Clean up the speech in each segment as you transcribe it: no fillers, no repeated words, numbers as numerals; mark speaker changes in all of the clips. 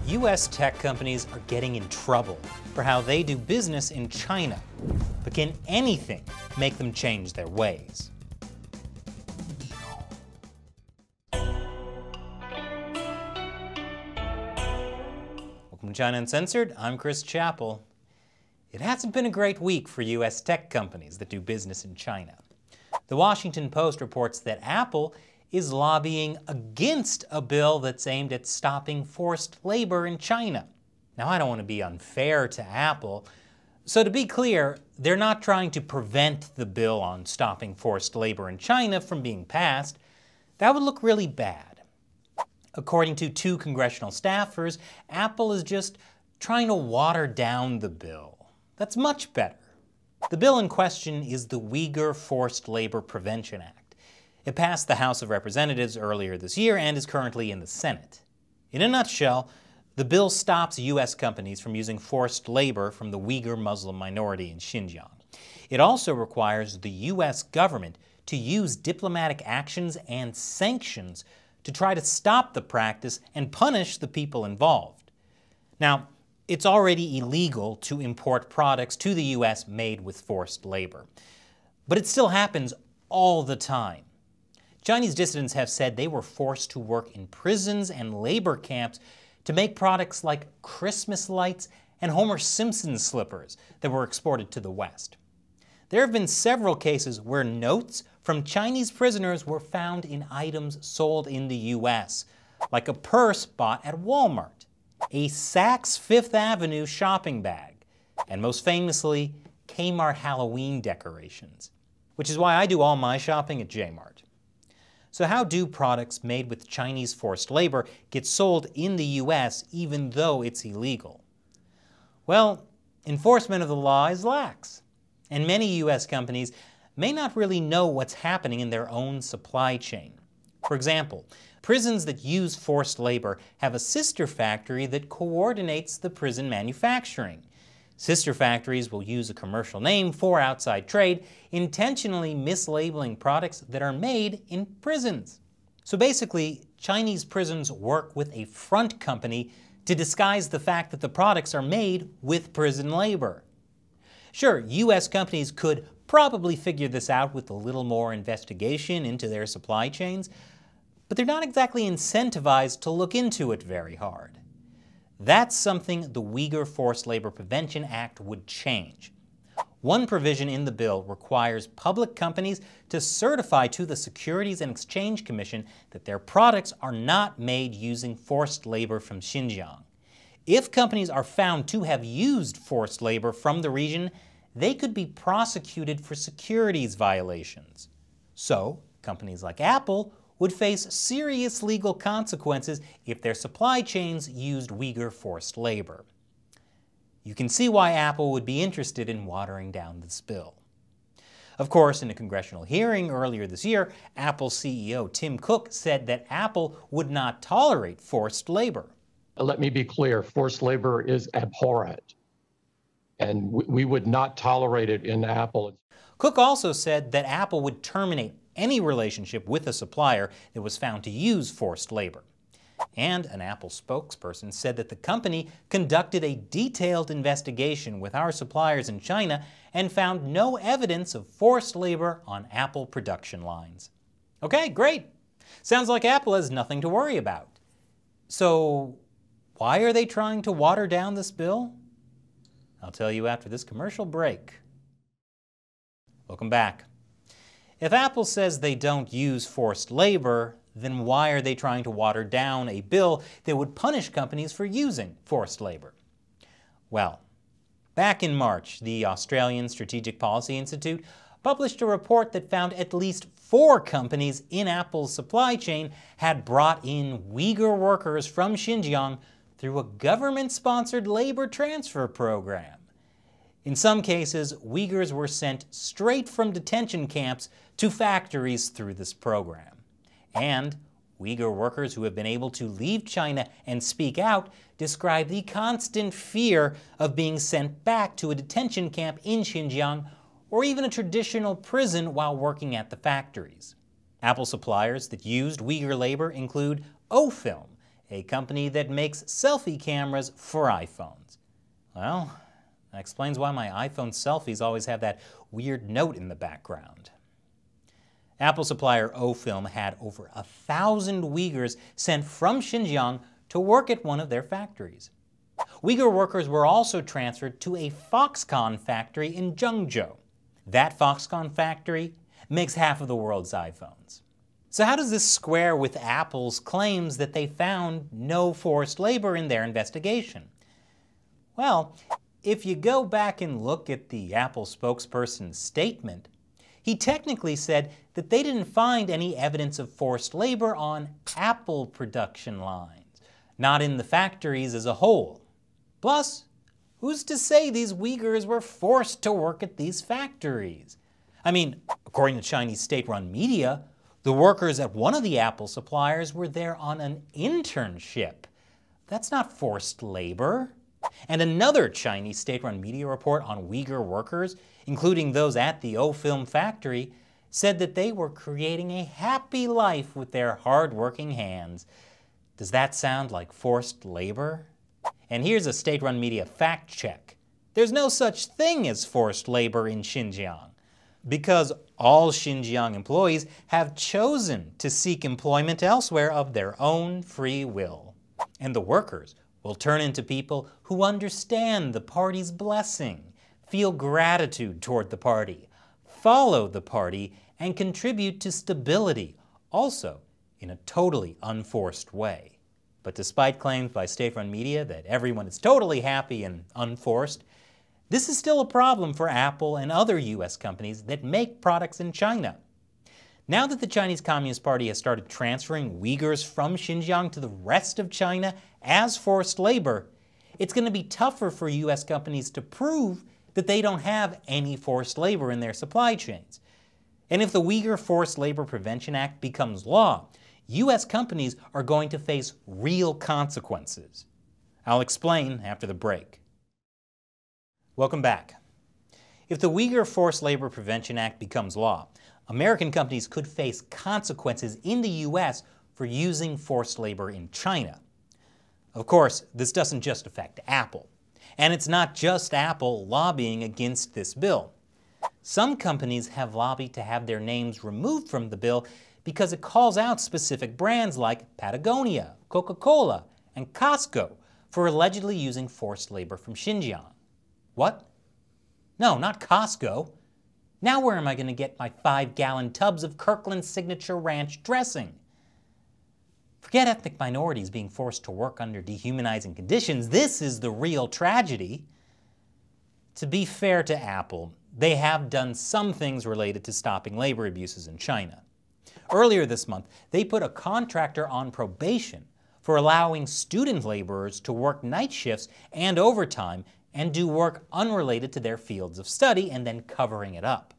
Speaker 1: U.S. tech companies are getting in trouble for how they do business in China. But can anything make them change their ways? Welcome to China Uncensored. I'm Chris Chappell. It hasn't been a great week for U.S. tech companies that do business in China. The Washington Post reports that Apple is lobbying against a bill that's aimed at stopping forced labor in China. Now, I don't want to be unfair to Apple, so to be clear, they're not trying to prevent the bill on stopping forced labor in China from being passed. That would look really bad. According to two congressional staffers, Apple is just trying to water down the bill. That's much better. The bill in question is the Uyghur Forced Labor Prevention Act. It passed the House of Representatives earlier this year and is currently in the Senate. In a nutshell, the bill stops U.S. companies from using forced labor from the Uyghur Muslim minority in Xinjiang. It also requires the U.S. government to use diplomatic actions and sanctions to try to stop the practice and punish the people involved. Now, it's already illegal to import products to the U.S. made with forced labor, but it still happens all the time. Chinese dissidents have said they were forced to work in prisons and labor camps to make products like Christmas lights and Homer Simpson slippers that were exported to the West. There have been several cases where notes from Chinese prisoners were found in items sold in the U.S., like a purse bought at Walmart, a Saks Fifth Avenue shopping bag, and most famously, Kmart Halloween decorations, which is why I do all my shopping at J-Mart. So how do products made with Chinese forced labor get sold in the U.S. even though it's illegal? Well, enforcement of the law is lax, and many U.S. companies may not really know what's happening in their own supply chain. For example, prisons that use forced labor have a sister factory that coordinates the prison manufacturing. Sister factories will use a commercial name for outside trade, intentionally mislabeling products that are made in prisons. So basically, Chinese prisons work with a front company to disguise the fact that the products are made with prison labor. Sure, U.S. companies could probably figure this out with a little more investigation into their supply chains, but they're not exactly incentivized to look into it very hard. That's something the Uyghur Forced Labor Prevention Act would change. One provision in the bill requires public companies to certify to the Securities and Exchange Commission that their products are not made using forced labor from Xinjiang. If companies are found to have used forced labor from the region, they could be prosecuted for securities violations. So, companies like Apple would face serious legal consequences if their supply chains used Uyghur forced labor. You can see why Apple would be interested in watering down this bill. Of course, in a congressional hearing earlier this year, Apple CEO Tim Cook said that Apple would not tolerate forced labor.
Speaker 2: Let me be clear, forced labor is abhorrent, and we would not tolerate it in Apple.
Speaker 1: Cook also said that Apple would terminate any relationship with a supplier that was found to use forced labor. And an Apple spokesperson said that the company conducted a detailed investigation with our suppliers in China and found no evidence of forced labor on Apple production lines. Okay, great. Sounds like Apple has nothing to worry about. So, why are they trying to water down this bill? I'll tell you after this commercial break. Welcome back. If Apple says they don't use forced labor, then why are they trying to water down a bill that would punish companies for using forced labor? Well, back in March, the Australian Strategic Policy Institute published a report that found at least 4 companies in Apple's supply chain had brought in Uyghur workers from Xinjiang through a government-sponsored labor transfer program. In some cases, Uyghurs were sent straight from detention camps to factories through this program. And Uyghur workers who have been able to leave China and speak out describe the constant fear of being sent back to a detention camp in Xinjiang or even a traditional prison while working at the factories. Apple suppliers that used Uyghur labor include O-Film, a company that makes selfie cameras for iPhones. Well, that explains why my iPhone selfies always have that weird note in the background. Apple supplier Ofilm had over 1,000 Uyghurs sent from Xinjiang to work at one of their factories. Uyghur workers were also transferred to a Foxconn factory in Zhengzhou. That Foxconn factory makes half of the world's iPhones. So how does this square with Apple's claims that they found no forced labor in their investigation? Well, if you go back and look at the Apple spokesperson's statement, he technically said that they didn't find any evidence of forced labor on Apple production lines, not in the factories as a whole. Plus, who's to say these Uyghurs were forced to work at these factories? I mean, according to Chinese state-run media, the workers at one of the Apple suppliers were there on an internship. That's not forced labor. And another Chinese state-run media report on Uyghur workers, including those at the Ofilm factory, said that they were creating a happy life with their hard-working hands. Does that sound like forced labor? And here's a state-run media fact check. There's no such thing as forced labor in Xinjiang, because all Xinjiang employees have chosen to seek employment elsewhere of their own free will. And the workers will turn into people who understand the party's blessing, feel gratitude toward the party, follow the party, and contribute to stability, also in a totally unforced way. But despite claims by state-run media that everyone is totally happy and unforced, this is still a problem for Apple and other US companies that make products in China. Now that the Chinese Communist Party has started transferring Uyghurs from Xinjiang to the rest of China as forced labor, it's going to be tougher for US companies to prove that they don't have any forced labor in their supply chains. And if the Uyghur Forced Labor Prevention Act becomes law, US companies are going to face real consequences. I'll explain after the break. Welcome back. If the Uyghur Forced Labor Prevention Act becomes law, American companies could face consequences in the US for using forced labor in China. Of course, this doesn't just affect Apple. And it's not just Apple lobbying against this bill. Some companies have lobbied to have their names removed from the bill because it calls out specific brands like Patagonia, Coca-Cola, and Costco for allegedly using forced labor from Xinjiang. What? No, not Costco. Now where am I going to get my 5-gallon tubs of Kirkland's Signature Ranch dressing? Forget ethnic minorities being forced to work under dehumanizing conditions. This is the real tragedy. To be fair to Apple, they have done some things related to stopping labor abuses in China. Earlier this month, they put a contractor on probation for allowing student laborers to work night shifts and overtime and do work unrelated to their fields of study and then covering it up.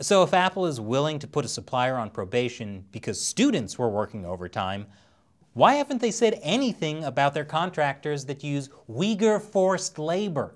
Speaker 1: So if Apple is willing to put a supplier on probation because students were working overtime, why haven't they said anything about their contractors that use Uyghur forced labor?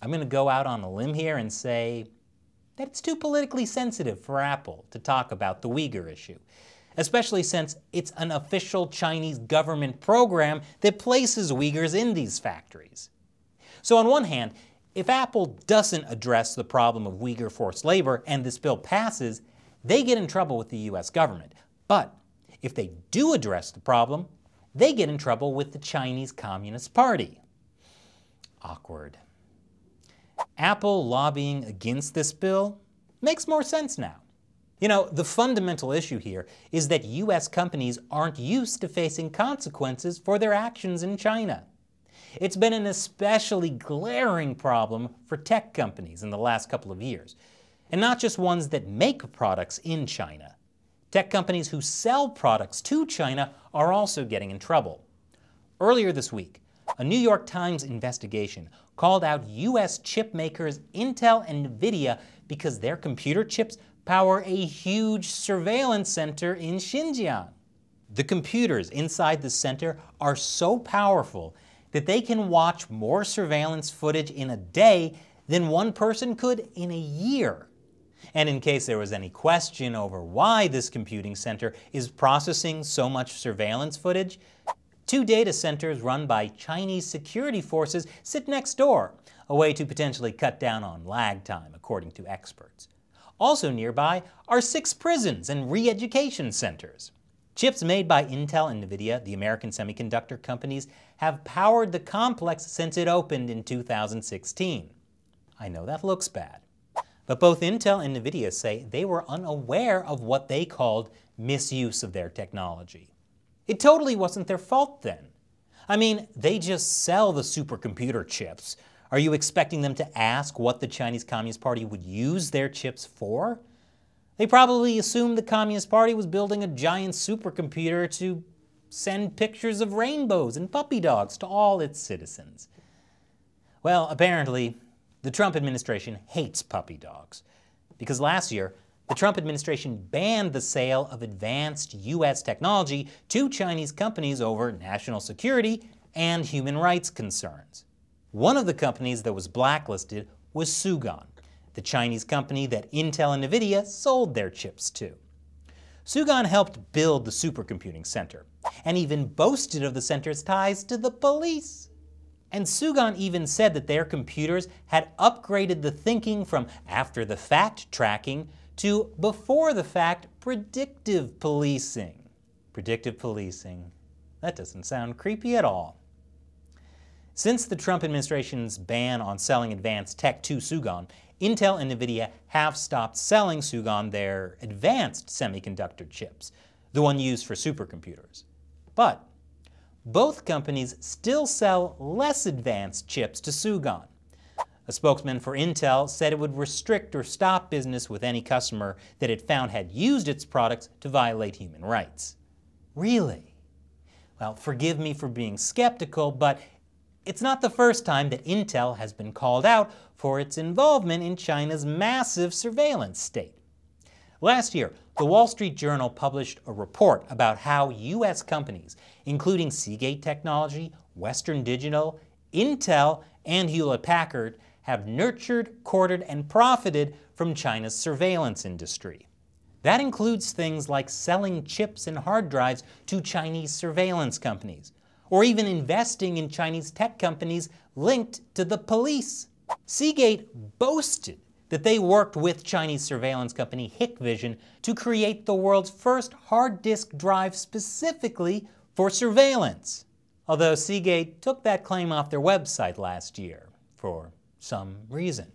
Speaker 1: I'm going to go out on a limb here and say that it's too politically sensitive for Apple to talk about the Uyghur issue, especially since it's an official Chinese government program that places Uyghurs in these factories. So on one hand, if Apple doesn't address the problem of Uyghur forced labor and this bill passes, they get in trouble with the US government. But if they do address the problem, they get in trouble with the Chinese Communist Party. Awkward. Apple lobbying against this bill makes more sense now. You know, the fundamental issue here is that US companies aren't used to facing consequences for their actions in China. It's been an especially glaring problem for tech companies in the last couple of years, and not just ones that make products in China. Tech companies who sell products to China are also getting in trouble. Earlier this week, a New York Times investigation called out US chip makers Intel and NVIDIA because their computer chips power a huge surveillance center in Xinjiang. The computers inside the center are so powerful that they can watch more surveillance footage in a day than one person could in a year. And in case there was any question over why this computing center is processing so much surveillance footage, Two data centers run by Chinese security forces sit next door, a way to potentially cut down on lag time, according to experts. Also nearby are 6 prisons and re-education centers. Chips made by Intel and NVIDIA, the American semiconductor companies, have powered the complex since it opened in 2016. I know that looks bad, but both Intel and NVIDIA say they were unaware of what they called misuse of their technology. It totally wasn't their fault then. I mean, they just sell the supercomputer chips. Are you expecting them to ask what the Chinese Communist Party would use their chips for? They probably assumed the Communist Party was building a giant supercomputer to send pictures of rainbows and puppy dogs to all its citizens. Well, apparently, the Trump administration hates puppy dogs, because last year, the Trump administration banned the sale of advanced U.S. technology to Chinese companies over national security and human rights concerns. One of the companies that was blacklisted was Sugon, the Chinese company that Intel and NVIDIA sold their chips to. Sugon helped build the supercomputing center, and even boasted of the center's ties to the police. And Sugon even said that their computers had upgraded the thinking from after-the-fact tracking to before-the-fact predictive policing. Predictive policing. That doesn't sound creepy at all. Since the Trump administration's ban on selling advanced tech to Sugon, Intel and NVIDIA have stopped selling Sugon their advanced semiconductor chips, the one used for supercomputers. But both companies still sell less advanced chips to Sugon. A spokesman for Intel said it would restrict or stop business with any customer that it found had used its products to violate human rights. Really? Well, forgive me for being skeptical, but it's not the first time that Intel has been called out for its involvement in China's massive surveillance state. Last year, the Wall Street Journal published a report about how U.S. companies, including Seagate Technology, Western Digital, Intel, and Hewlett-Packard, have nurtured, courted, and profited from China's surveillance industry. That includes things like selling chips and hard drives to Chinese surveillance companies, or even investing in Chinese tech companies linked to the police. Seagate boasted that they worked with Chinese surveillance company Hikvision to create the world's first hard disk drive specifically for surveillance. Although Seagate took that claim off their website last year for some reason.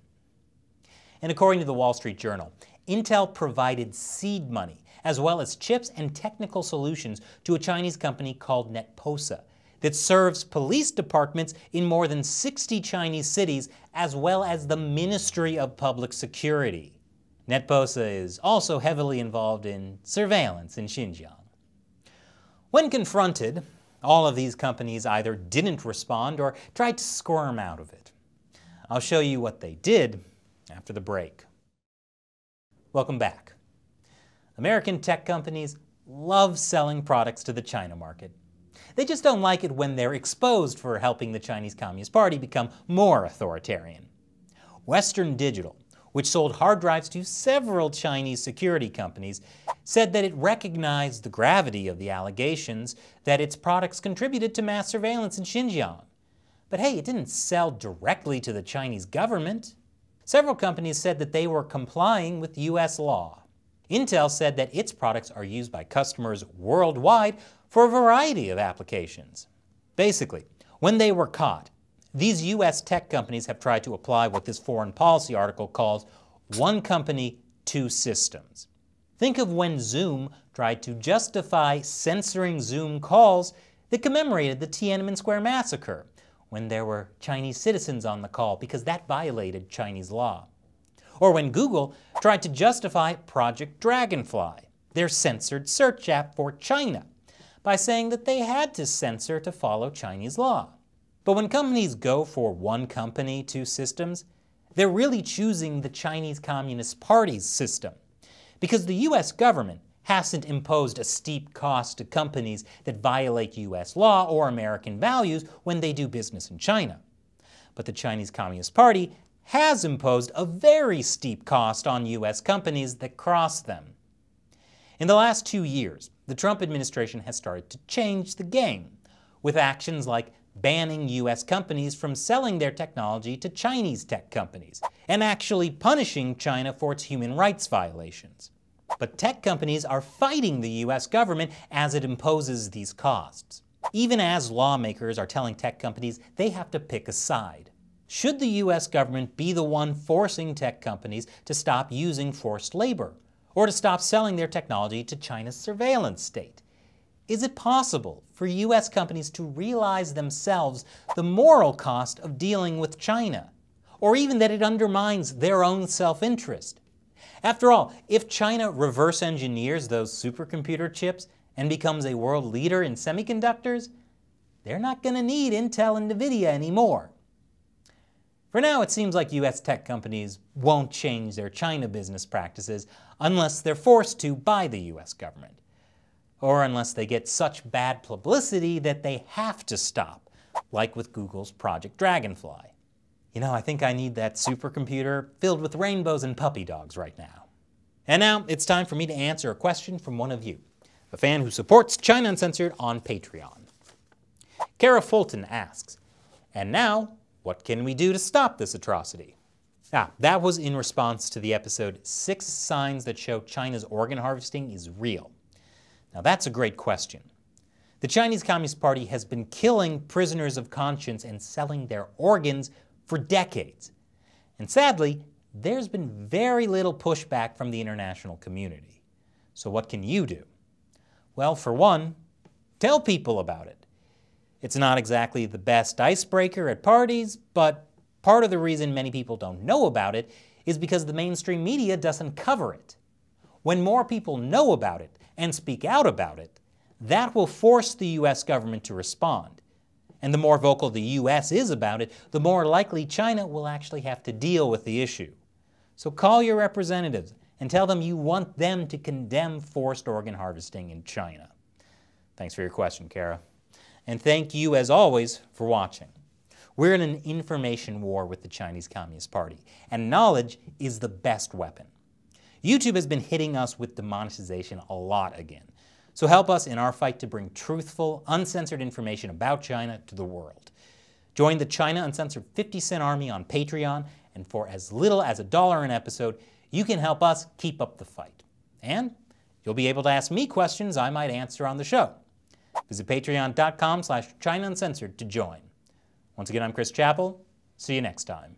Speaker 1: And according to the Wall Street Journal, Intel provided seed money as well as chips and technical solutions to a Chinese company called NetPosa that serves police departments in more than 60 Chinese cities, as well as the Ministry of Public Security. NetPosa is also heavily involved in surveillance in Xinjiang. When confronted, all of these companies either didn't respond or tried to squirm out of it. I'll show you what they did after the break. Welcome back. American tech companies love selling products to the China market. They just don't like it when they're exposed for helping the Chinese Communist Party become more authoritarian. Western Digital, which sold hard drives to several Chinese security companies, said that it recognized the gravity of the allegations that its products contributed to mass surveillance in Xinjiang. But hey, it didn't sell directly to the Chinese government. Several companies said that they were complying with U.S. law. Intel said that its products are used by customers worldwide for a variety of applications. Basically, when they were caught, these U.S. tech companies have tried to apply what this foreign policy article calls one company, two systems. Think of when Zoom tried to justify censoring Zoom calls that commemorated the Tiananmen Square massacre, when there were Chinese citizens on the call because that violated Chinese law. Or when Google tried to justify Project Dragonfly, their censored search app for China, by saying that they had to censor to follow Chinese law. But when companies go for one company, two systems, they're really choosing the Chinese Communist Party's system, because the U.S. government hasn't imposed a steep cost to companies that violate U.S. law or American values when they do business in China. But the Chinese Communist Party has imposed a very steep cost on U.S. companies that cross them. In the last 2 years, the Trump administration has started to change the game, with actions like banning U.S. companies from selling their technology to Chinese tech companies, and actually punishing China for its human rights violations. But tech companies are fighting the U.S. government as it imposes these costs, even as lawmakers are telling tech companies they have to pick a side. Should the U.S. government be the one forcing tech companies to stop using forced labor, or to stop selling their technology to China's surveillance state? Is it possible for U.S. companies to realize themselves the moral cost of dealing with China, or even that it undermines their own self-interest? After all, if China reverse engineers those supercomputer chips and becomes a world leader in semiconductors, they're not going to need Intel and NVIDIA anymore. For now, it seems like U.S. tech companies won't change their China business practices unless they're forced to by the U.S. government, or unless they get such bad publicity that they have to stop, like with Google's Project Dragonfly. You know, I think I need that supercomputer filled with rainbows and puppy dogs right now. And now it's time for me to answer a question from one of you, a fan who supports China Uncensored on Patreon. Kara Fulton asks, and now, what can we do to stop this atrocity? That was in response to the episode 6 Signs That Show China's Organ Harvesting is Real. Now that's a great question. The Chinese Communist Party has been killing prisoners of conscience and selling their organs for decades. And sadly, there's been very little pushback from the international community. So what can you do? Well, for one, tell people about it. It's not exactly the best icebreaker at parties, but part of the reason many people don't know about it is because the mainstream media doesn't cover it. When more people know about it and speak out about it, that will force the U.S. government to respond. And the more vocal the U.S. is about it, the more likely China will actually have to deal with the issue. So call your representatives and tell them you want them to condemn forced organ harvesting in China. Thanks for your question, Kara. And thank you, as always, for watching. We're in an information war with the Chinese Communist Party, and knowledge is the best weapon. YouTube has been hitting us with demonetization a lot again, so help us in our fight to bring truthful, uncensored information about China to the world. Join the China Uncensored 50-cent army on Patreon, and for as little as $1 an episode, you can help us keep up the fight. And you'll be able to ask me questions I might answer on the show. Visit patreon.com/ChinaUncensored to join. Once again, I'm Chris Chappell. See you next time.